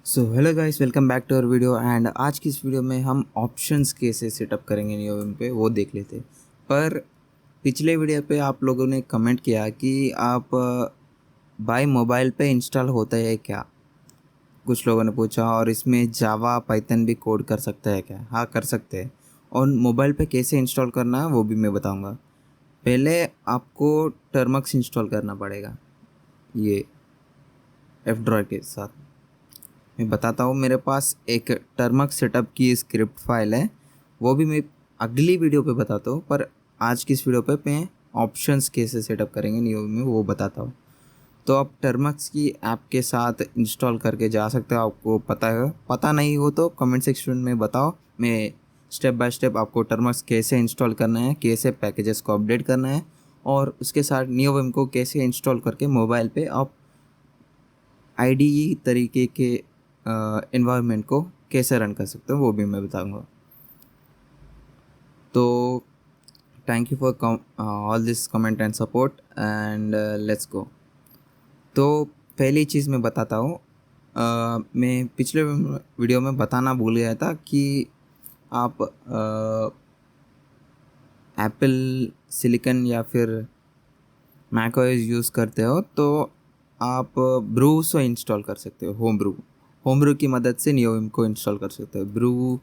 So hello guys, welcome back to our video. And आज की इस वीडियो में हम ऑप्शंस कैसे सेटअप करेंगे नियोविम पे वो देख लेते हैं। पर पिछले वीडियो पे आप लोगों ने कमेंट किया कि आप बाय मोबाइल पे इंस्टॉल होता है क्या, कुछ लोगों ने पूछा। और इसमें जावा पाइथन भी कोड कर सकता है क्या? हाँ, कर सकते हैं। और मोबाइल पे कैसे इंस्टॉल करना है वो भी मैं बताऊँगा। पहले आपको टर्मक्स इंस्टॉल करना पड़ेगा, ये एफ ड्राइव के साथ। मैं बताता हूँ, मेरे पास एक टर्मक सेटअप की स्क्रिप्ट फाइल है, वो भी मैं अगली वीडियो पे बताता हूँ। पर आज की इस वीडियो पे मैं ऑप्शंस कैसे सेटअप करेंगे न्यू में वो बताता हूँ। तो आप टर्मक्स की ऐप के साथ इंस्टॉल करके जा सकते हो। आपको पता है, पता नहीं हो तो कमेंट सेक्शन में बताओ, मैं स्टेप बाय स्टेप आपको टर्मक्स कैसे इंस्टॉल करना है, कैसे पैकेजेस को अपडेट करना है, और उसके साथ नियोविम को कैसे इंस्टॉल करके मोबाइल पे आप आईडीई तरीके के एनवायरनमेंट को कैसे रन कर सकते हो वो भी मैं बताऊंगा। तो thank you for all this comment and support and let's go. तो पहली चीज़ मैं बताता हूँ। मैं पिछले वीडियो में बताना भूल गया था कि आप एप्पल सिलिकन या फिर मैकओएस यूज़ करते हो तो आप ब्रू से इंस्टॉल कर सकते हो। होम ब्रू की मदद से नियोविम को इंस्टॉल कर सकते हो। ब्रू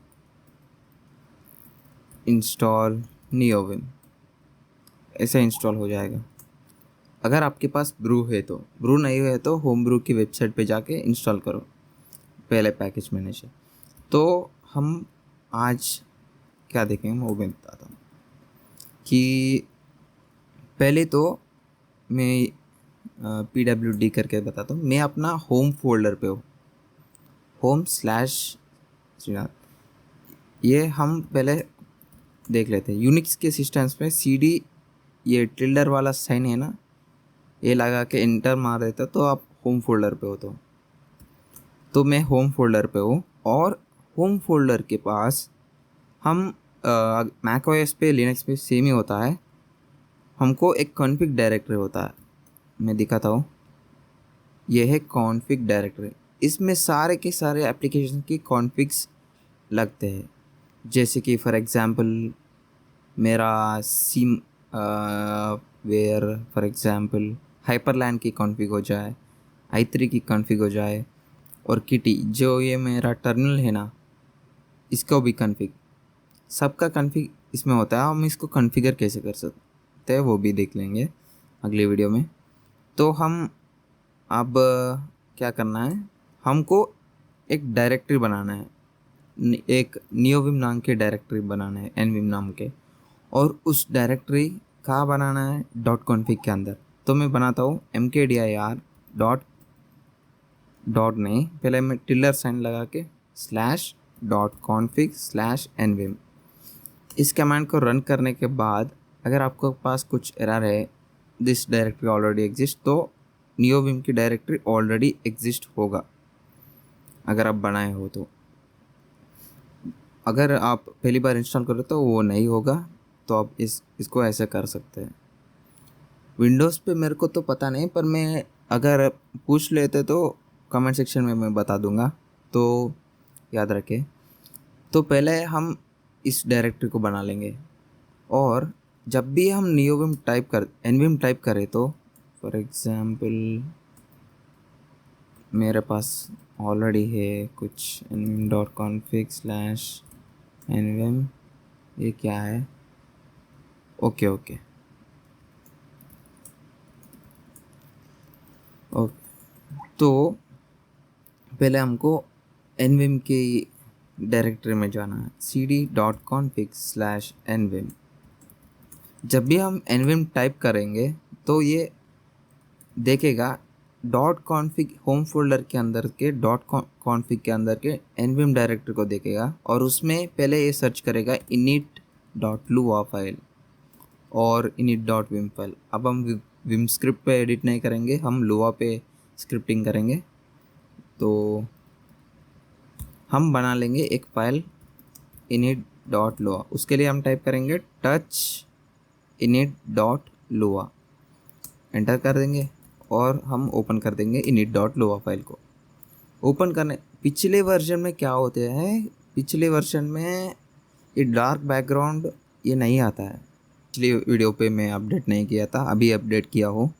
इंस्टॉल नियोविम ऐसे इंस्टॉल हो जाएगा अगर आपके पास ब्रू है। तो ब्रू नहीं है तो होम ब्रू की वेबसाइट पे जाके इंस्टॉल करो पहले पैकेज मैनेजर। तो हम आज क्या देखेंगे वो मैं बताता हूँ कि पहले तो मैं PWD करके बताता हूँ। मैं अपना होम फोल्डर पे हूँ, होम स्लैश ये हम पहले देख लेते हैं। यूनिक्स के सिस्टम्स में CD ये टिल्डर वाला साइन है ना, ये लगा के इंटर मार देता तो आप होम फोल्डर पे हो। तो मैं होम फोल्डर पे हूँ, और होम फोल्डर के पास हम मैक ओएस पे लिनक्स पे सेम ही होता है। हमको एक कॉन्फ़िग डायरेक्टरी होता है, मैं दिखाता हूँ। ये है कॉन्फ़िग डायरेक्टरी। इसमें सारे के सारे एप्लीकेशन की कॉन्फ़िग्स लगते हैं। जैसे कि फॉर एग्ज़ाम्पल मेरा सिम वेयर फॉर एग्ज़ाम्पल हाइपरलैंड की कॉन्फ़िग हो जाए, i3 की कॉन्फ़िग हो जाए, और किटी जो ये मेरा टर्मिनल है ना, इसको भी कॉन्फ़िग, सबका कॉन्फ़िग इसमें होता है। हम इसको कॉन्फ़िगर कैसे कर सकते हैं वो भी देख लेंगे अगली वीडियो में। तो हम अब क्या करना है, हमको एक डायरेक्टरी बनाना है, एक नियोविम नाम के डायरेक्टरी बनाना है, एनविम नाम के। और उस डायरेक्टरी कहाँ बनाना है? डॉट कॉन्फ़िग के अंदर। तो मैं बनाता हूँ mkdir डॉट नहीं, पहले मैं टिल्डर साइन लगा के slash dot config slash nvim. इस कमांड को रन करने के बाद अगर आपके पास कुछ एरर है, दिस डायरेक्टरी ऑलरेडी एग्जिस्ट, तो नियोविम की डायरेक्टरी ऑलरेडी एग्जिस्ट होगा अगर आप बनाए हो तो। अगर आप पहली बार इंस्टॉल करो तो वो नहीं होगा, तो आप इसको ऐसे कर सकते हैं। विंडोज़ पे मेरे को तो पता नहीं, पर मैं अगर पूछ लेते तो कमेंट सेक्शन में मैं बता दूंगा, तो याद रखें। तो पहले हम इस डायरेक्टरी को बना लेंगे, और जब भी हम एनविम टाइप करें तो फॉर एग्ज़ाम्पल मेरे पास ऑलरेडी है कुछ एनविम डॉट कॉन्फ़िग स्लैश एनविम। ये क्या है? Okay okay okay. तो पहले हमको एनविम की डायरेक्टरी में जाना है, cd.config/nvim। जब भी हम nvim टाइप करेंगे तो ये देखेगा डॉट कॉन्फ़िग, होम फोल्डर के अंदर के डॉट कॉन्फ़िग के अंदर के nvim डायरेक्टरी को देखेगा, और उसमें पहले ये सर्च करेगा init.lua फाइल और init.vim फाइल। अब हम विम स्क्रिप्ट पे एडिट नहीं करेंगे, हम लुआ पे स्क्रिप्टिंग करेंगे। तो हम बना लेंगे एक फ़ाइल init.lua। उसके लिए हम टाइप करेंगे टच init.lua, एंटर कर देंगे और हम ओपन कर देंगे init.lua फाइल को। ओपन करने पिछले वर्जन में क्या होते हैं, पिछले वर्जन में ये डार्क बैकग्राउंड ये नहीं आता है। पिछली वीडियो पे मैं अपडेट नहीं किया था, अभी अपडेट किया हो,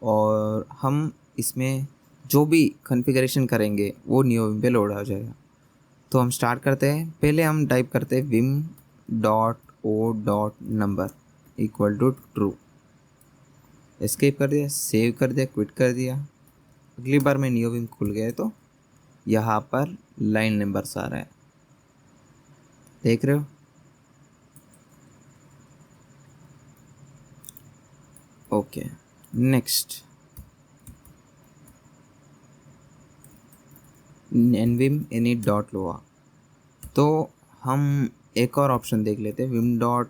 और हम इसमें जो भी कॉन्फ़िगरेशन करेंगे वो NeoVim पे लोड आ जाएगा। तो हम स्टार्ट करते हैं। पहले हम टाइप करते हैं vim.o.number equal to true. Escape कर दिया, सेव कर दिया, क्विट कर दिया। अगली बार में NeoVim खुल गया तो यहाँ पर लाइन नंबर्स आ रहा है, देख रहे हो। Okay, next nvim init.lua। तो हम एक और ऑप्शन देख लेते हैं, विम डॉट,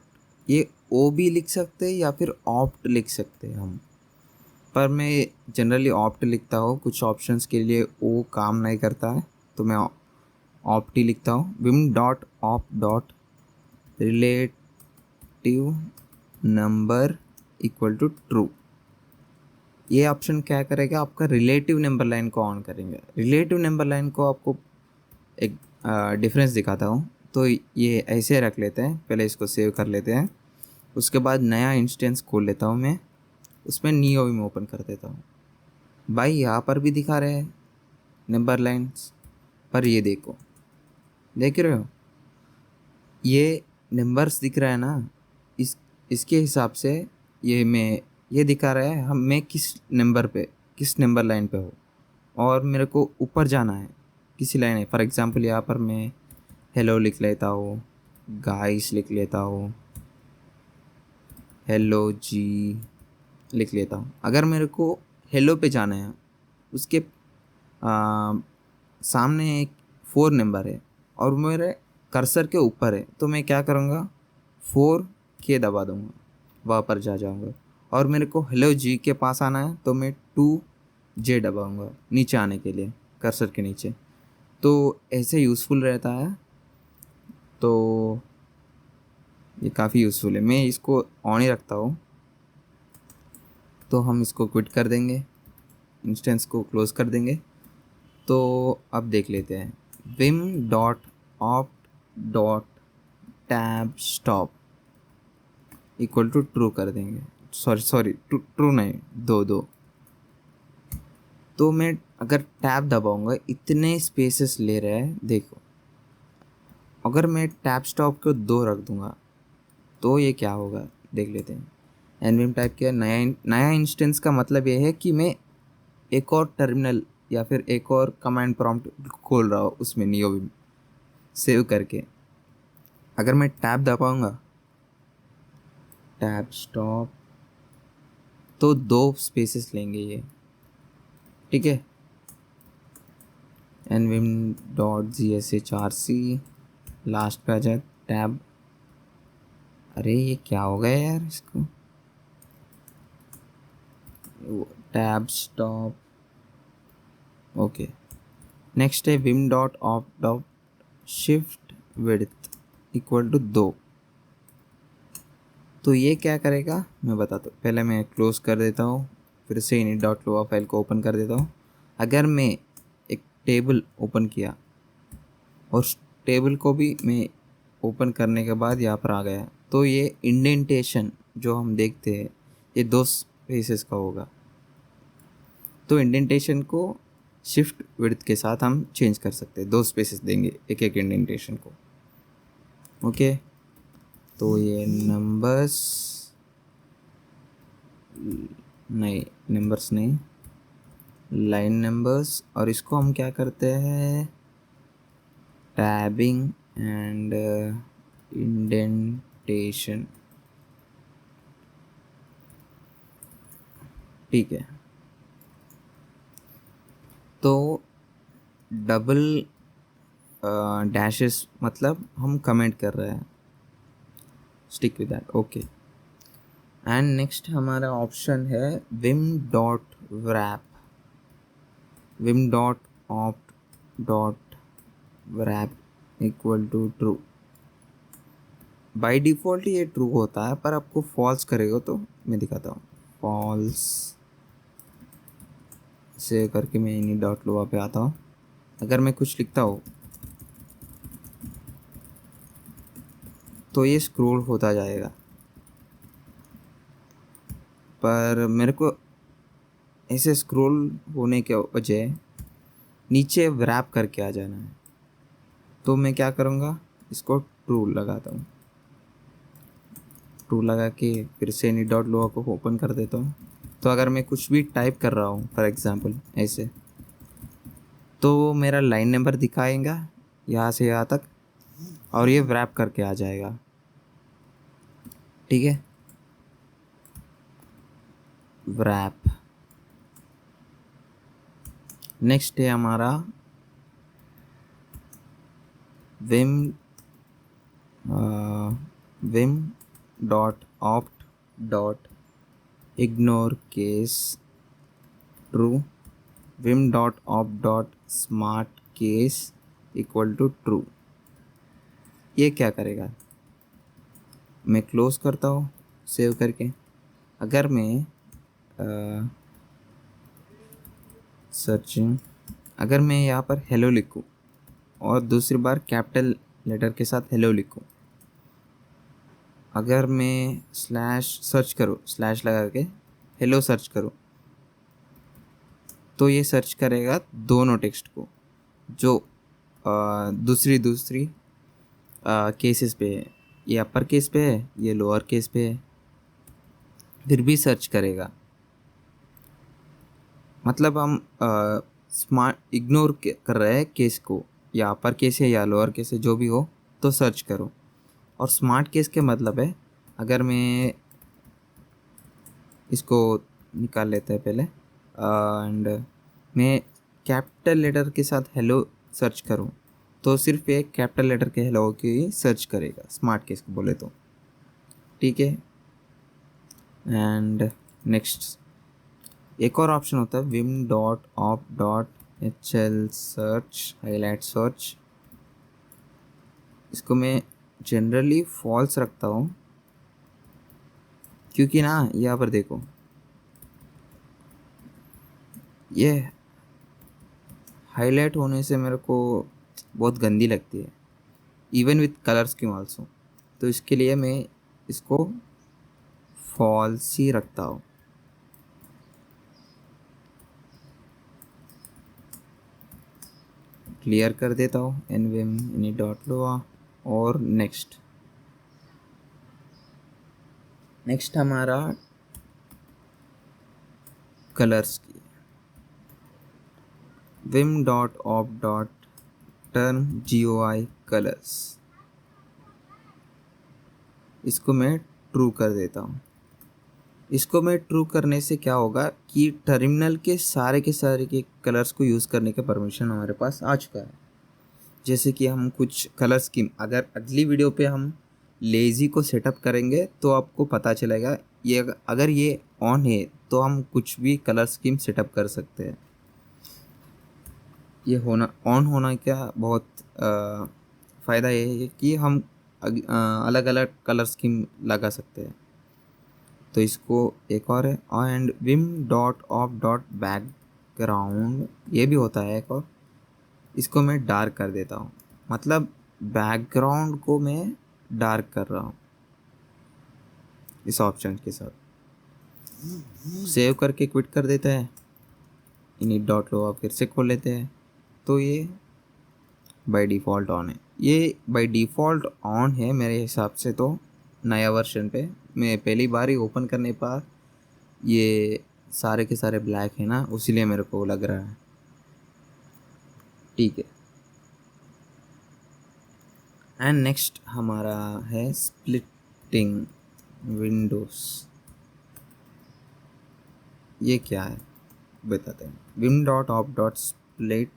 ये ओ भी लिख सकते हैं या फिर ऑप्ट लिख सकते हैं हम, पर मैं जनरली ऑप्ट लिखता हूँ। कुछ ऑप्शंस के लिए ओ काम नहीं करता है तो मैं ऑप्ट ही लिखता हूँ। Vim dot opt dot relative number equal to true. ये ऑप्शन क्या करेगा, आपका रिलेटिव नंबर लाइन को ऑन करेंगे। रिलेटिव नंबर लाइन को आपको एक डिफरेंस दिखाता हूँ। तो ये ऐसे रख लेते हैं, पहले इसको सेव कर लेते हैं, उसके बाद नया इंस्टेंस खोल लेता हूँ मैं, उसमें NeoVim ओपन कर देता हूँ। भाई यहाँ पर भी दिखा रहे हैं नंबर लाइन्स, पर ये देखो, देख रहे हो ये नंबर्स दिख रहा है ना, इसके हिसाब से ये दिखा रहा है मैं किस नंबर लाइन पे हो, और मेरे को ऊपर जाना है किसी लाइन है। फॉर एग्जांपल यहाँ पर मैं हेलो लिख लेता हूँ, गाइस लिख लेता हूँ, हेलो जी लिख लेता हूँ। अगर मेरे को हेलो पे जाना है, उसके सामने एक 4 नंबर है और मेरे कर्सर के ऊपर है, तो मैं क्या करूँगा, 4K दबा दूँगा, वहाँ पर जाऊँगा। और मेरे को हेलो जी के पास आना है तो मैं 2J दबाऊँगा नीचे आने के लिए, कर्सर के नीचे। तो ऐसे यूज़फुल रहता है, तो ये काफ़ी यूज़फुल है। मैं इसको ऑन ही रखता हूँ। तो हम इसको क्विट कर देंगे, इंस्टेंस को क्लोज़ कर देंगे। तो अब देख लेते हैं, vim dot opt dot tab stop equal to true कर देंगे। सॉरी ट्रू नहीं, दो। तो मैं अगर टैब दबाऊंगा, इतने स्पेसेस ले रहा है देखो। अगर मैं टैब स्टॉप को 2 रख दूंगा तो ये क्या होगा, देख लेते हैं। nvim टाइप किया, नया इंस्टेंस का मतलब ये है कि मैं एक और टर्मिनल या फिर एक और कमांड प्रॉम्प्ट खोल रहा हूँ उसमें NeoVim सेव करके। अगर मैं टैब दबाऊंगा, टैब स्टॉप, तो 2 स्पेसेस लेंगे ये, ठीक है। nvim.gshRC लास्ट पे आ जाए टैब। अरे ये क्या हो गया यार, इसको टैब स्टॉप। ओके, नेक्स्ट है vim dot opt dot shift width equal to 2। तो ये क्या करेगा मैं बताता हूँ। पहले मैं क्लोज कर देता हूँ, फिर से init.lua फाइल को ओपन कर देता हूँ। अगर मैं एक टेबल ओपन किया और टेबल को भी मैं ओपन करने के बाद यहाँ पर आ गया, तो ये इंडेंटेशन जो हम देखते हैं ये 2 स्पेसेस का होगा। तो इंडेंटेशन को शिफ्ट विड्थ के साथ हम चेंज कर सकते हैं, 2 स्पेसेस देंगे एक इंडेंटेशन को। ओके, तो ये नंबर्स नहीं, लाइन नंबर्स, और इसको हम क्या करते हैं, टैबिंग एंड इंडेंटेशन, ठीक है। तो डबल डैशेस मतलब हम कमेंट कर रहे हैं, stick with that. Okay, and next हमारा ऑप्शन है vim dot wrap, vim dot opt dot wrap equal to true. By default ये ट्रू होता है, पर आपको फॉल्स करेगा तो मैं दिखाता हूँ। फॉल्स सेव करके मैं init.lua पे आता हूँ। अगर मैं कुछ लिखता हूँ तो ये स्क्रॉल होता जाएगा, पर मेरे को ऐसे स्क्रॉल होने के वजह नीचे रैप करके आ जाना है। तो मैं क्या करूँगा, इसको ट्रू लगाता हूँ। ट्रू लगा के फिर से एनी डॉट लोआ को ओपन कर देता हूँ। तो अगर मैं कुछ भी टाइप कर रहा हूँ फॉर एग्जांपल ऐसे, तो वो मेरा लाइन नंबर दिखाएगा यहाँ से यहाँ तक, और ये रैप करके आ जाएगा। ठीक है, रैप। नेक्स्ट है हमारा vim vim dot opt dot ignore case true, vim dot opt dot smart case equal to true. ये क्या करेगा, मैं क्लोज करता हूँ सेव करके। अगर मैं सर्चिंग, अगर मैं यहाँ पर हेलो लिखूँ और दूसरी बार कैपिटल लेटर के साथ हेलो लिखूँ, अगर मैं स्लैश सर्च करूँ, स्लैश लगा के हेलो सर्च करूँ, तो ये सर्च करेगा दोनों टेक्स्ट को जो दूसरी केसेस पे है। ये अपर केस पे है, ये लोअर केस पे है, फिर भी सर्च करेगा। मतलब हम स्मार्ट इग्नोर कर रहे हैं केस को, या अपर केस है या लोअर केस है, जो भी हो तो सर्च करो। और स्मार्ट केस के मतलब है, अगर मैं इसको निकाल लेते हैं पहले, एंड मैं कैपिटल लेटर के साथ हेलो सर्च करूं, तो सिर्फ एक कैपिटल लेटर के हेलो की सर्च करेगा स्मार्ट केस को बोले तो। ठीक है, एंड नेक्स्ट एक और ऑप्शन होता है vim dot op dot H L search highlight search. इसको मैं जनरली फॉल्स रखता हूँ, क्योंकि ना यहाँ पर देखो ये हाईलाइट होने से मेरे को बहुत गंदी लगती है, even with colour scheme also. तो इसके लिए मैं इसको फॉल्स ही रखता हूँ। क्लियर कर देता हूँ एनवीएम एनी डॉट लोआ। और नेक्स्ट हमारा कलर्स की Vim dot op dot turn GUI colours. इसको मैं ट्रू कर देता हूँ। इसको मैं ट्रू करने से क्या होगा कि टर्मिनल के सारे के कलर्स को यूज़ करने का परमिशन हमारे पास आ चुका है। जैसे कि हम कुछ कलर स्कीम, अगर अगली वीडियो पे हम लेज़ी को सेटअप करेंगे तो आपको पता चलेगा, ये अगर ये ऑन है तो हम कुछ भी कलर स्कीम सेटअप कर सकते हैं। ये होना ऑन होना क्या बहुत फ़ायदा ये है कि हम अलग अलग कलर स्कीम लगा सकते हैं। तो इसको एक और है, and Vim dot opt dot background, ये भी होता है एक और। इसको मैं डार्क कर देता हूँ, मतलब बैकग्राउंड को मैं डार्क कर रहा हूँ इस ऑप्शन के साथ। सेव करके क्विट कर देते हैं, इनिट डॉट लो फिर से खोल लेते हैं, तो ये बाय डिफ़ॉल्ट ऑन है। ये बाय डिफ़ॉल्ट ऑन है मेरे हिसाब से। तो नया वर्जन पे मैं पहली बार ही ओपन करने पर ये सारे के सारे ब्लैक है ना, उसीलिए मेरे को लग रहा है। ठीक है, एंड नेक्स्ट हमारा है स्प्लिटिंग विंडोज़। ये क्या है बताते हैं। Vim dot opt dot split,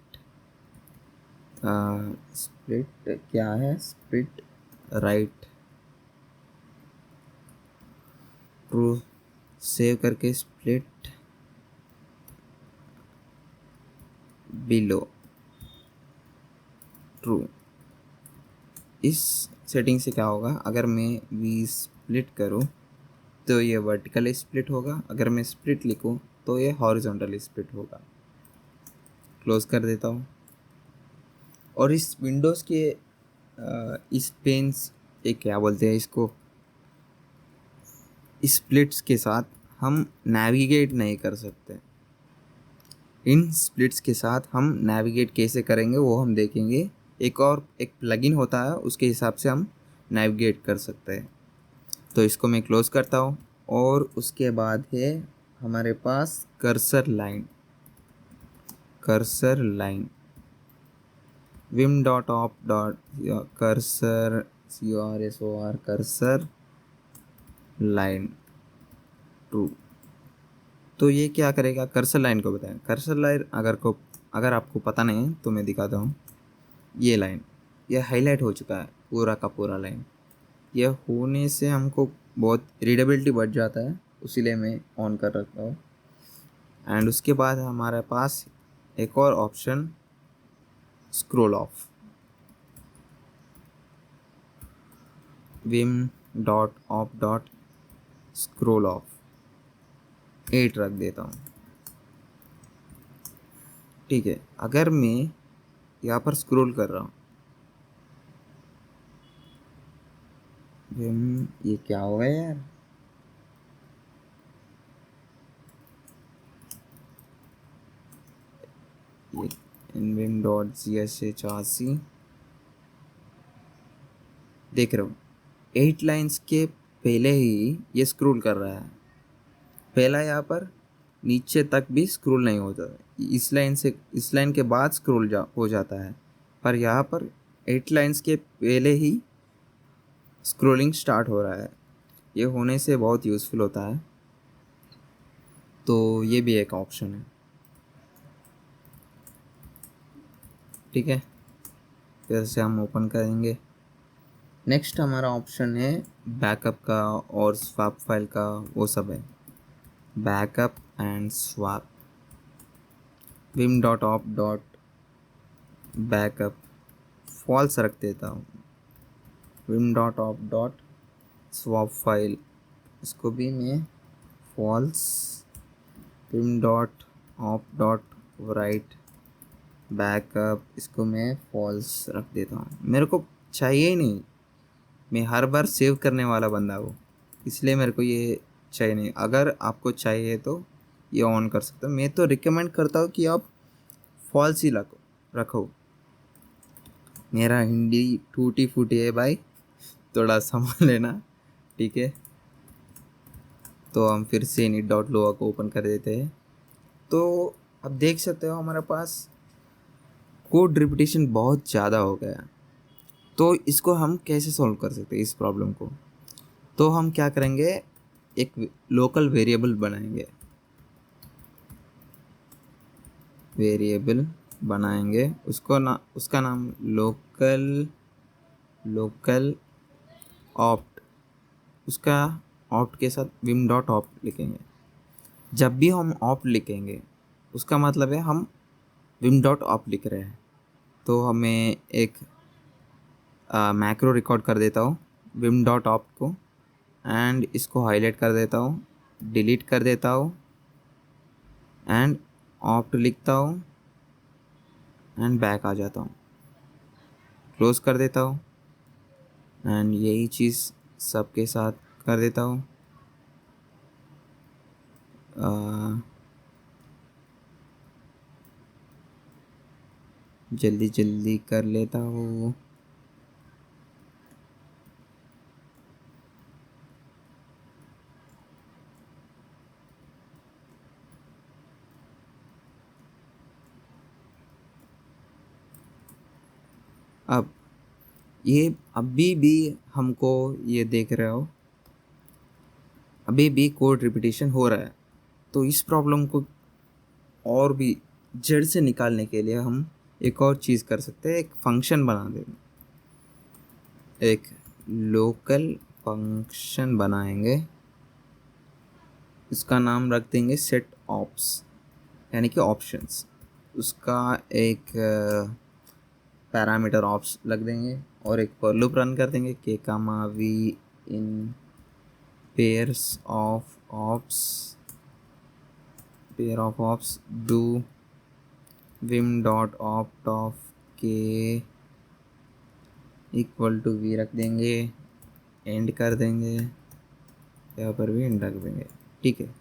split क्या है, स्प्लिट राइट ट्रू, सेव करके स्प्लिट बिलो ट्रू। इस सेटिंग से क्या होगा, अगर मैं वी स्प्लिट करूँ तो ये वर्टिकली स्प्लिट होगा, अगर मैं स्प्लिट लिखूँ तो ये हॉरिजॉन्टली स्प्लिट होगा। क्लोज कर देता हूँ। और इस विंडोज़ के इस पेन्स ये क्या बोलते हैं इसको, स्प्लिट्स के साथ हम नेविगेट नहीं कर सकते। इन स्प्लिट्स के साथ हम नेविगेट कैसे करेंगे वो हम देखेंगे। एक प्लगइन होता है, उसके हिसाब से हम नेविगेट कर सकते हैं। तो इसको मैं क्लोज करता हूँ और उसके बाद है हमारे पास cursor line. Vim dot op dot cursor CRSOR cursor line 2। तो ये क्या करेगा, कर्सर लाइन को बताएं। कर्सर लाइन अगर आपको पता नहीं है तो मैं दिखाता हूँ। ये लाइन ये हाईलाइट हो चुका है पूरा का पूरा लाइन। यह होने से हमको बहुत रीडेबिलिटी बढ़ जाता है, इसीलिए मैं ऑन कर रखता हूँ। एंड उसके बाद हमारे पास एक और option scroll of. Vim dot opt dot scroll of 8 रख देता हूँ। ठीक है, अगर मैं यहाँ पर स्क्रॉल कर रहा हूँ, ये क्या हो गया यार, ये nvim डॉट CSH देख रहे हो 8 लाइन्स के पहले ही ये स्क्रॉल कर रहा है। पहला यहाँ पर नीचे तक भी स्क्रॉल नहीं होता, इस लाइन के बाद स्क्रॉल हो जाता है, पर यहाँ पर 8 लाइन्स के पहले ही स्क्रॉलिंग स्टार्ट हो रहा है। ये होने से बहुत यूज़फुल होता है, तो ये भी एक ऑप्शन है। ठीक है, फिर से हम ओपन करेंगे। नेक्स्ट हमारा ऑप्शन है बैकअप का और स्वैप फाइल का, वो सब है backup and swap. Vim dot op dot backup false रख देता हूँ। Vim dot op dot swap file, इसको भी मैं false. Vim dot op dot write backup, इसको मैं फॉल्स रख देता हूँ। मेरे को चाहिए ही नहीं, मैं हर बार सेव करने वाला बंदा हूँ, इसलिए मेरे को ये चाहिए नहीं। अगर आपको चाहिए तो ये ऑन कर सकते हो। मैं तो रिकमेंड करता हूँ कि आप फॉल्स ही रखो। मेरा हिंदी टूटी फूटी है भाई, थोड़ा संभाल लेना। ठीक है, तो हम फिर से init डॉट लोआ को ओपन कर देते हैं। तो अब देख सकते हो हमारे पास कोड रिपीटिशन बहुत ज़्यादा हो गया। तो इसको हम कैसे सॉल्व कर सकते हैं इस प्रॉब्लम को? तो हम क्या करेंगे, एक लोकल वेरिएबल बनाएंगे, उसका नाम लोकल ऑप्ट, उसका ऑप्ट के साथ विम डॉट ऑप्ट लिखेंगे। जब भी हम ऑप्ट लिखेंगे उसका मतलब है हम विम डॉट ऑप्ट लिख रहे हैं। तो हमें एक मैक्रो रिकॉर्ड कर देता हूँ विम डॉट ऑप्ट को, एंड इसको हाईलाइट कर देता हूँ, डिलीट कर देता हूँ, एंड ऑप्ट लिखता हूँ एंड बैक आ जाता हूँ, क्लोज कर देता हूँ, एंड यही चीज़ सबके साथ कर देता हूँ। जल्दी जल्दी कर लेता हूँ। अब ये अभी भी हमको ये देख रहे हो, अभी भी कोड रिपीटिशन हो रहा है। तो इस प्रॉब्लम को और भी जड़ से निकालने के लिए हम एक और चीज़ कर सकते हैं, एक फंक्शन बना देंगे, एक लोकल फंक्शन बनाएंगे। इसका नाम रख देंगे सेट ऑप्स, यानी कि ऑप्शंस। उसका एक पैरामीटर ऑप्स लग देंगे और एक फॉर लूप रन कर देंगे k comma v in pairs of ops do vim dot opt of k equal to v रख देंगे, एंड कर देंगे, यहाँ पर भी एंड रख देंगे, ठीक है।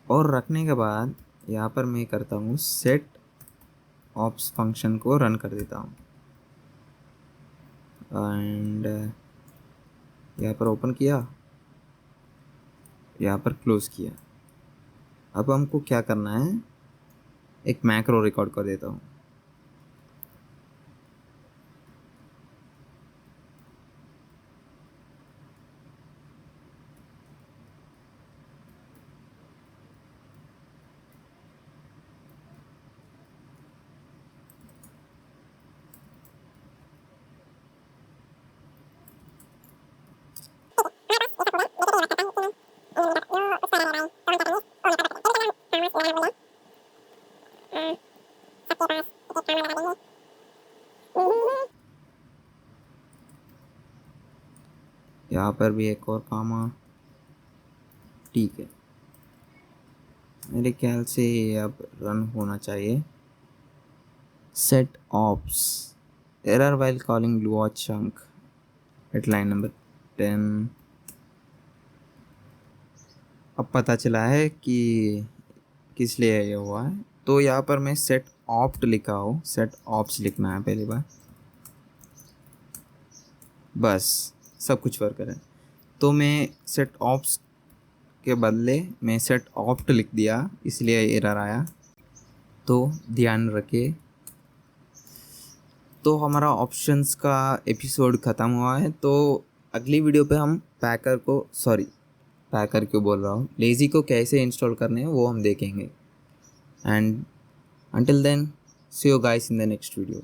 और रखने के बाद यहाँ पर मैं करता हूँ सेट ऑप्स फंक्शन को रन कर देता हूँ एंड यहाँ पर ओपन किया, यहाँ पर क्लोज किया। अब हमको क्या करना है, एक मैक्रो रिकॉर्ड कर देता हूँ। यहाँ पर भी एक और कामा, ठीक है। मेरे ख्याल से ये अब रन होना चाहिए। Set ops error while calling लुआ चंक एट लाइन नंबर 10। अब पता चला है कि किस लिए ये हुआ है। तो यहाँ पर मैं सेट ऑप्ट लिखा हो, सेट ऑप्स लिखना है पहली बार, बस सब कुछ वर्क है। तो मैं सेट ऑप्स के बदले मैं सेट ऑप्ट लिख दिया, इसलिए एरर आया। तो ध्यान रखिए। तो हमारा ऑप्शंस का एपिसोड ख़त्म हुआ है। तो अगली वीडियो पे हम पैकर क्यों बोल रहा हूँ, लेज़ी को कैसे इंस्टॉल करने हैं वो हम देखेंगे। And until then, see you guys in the next video.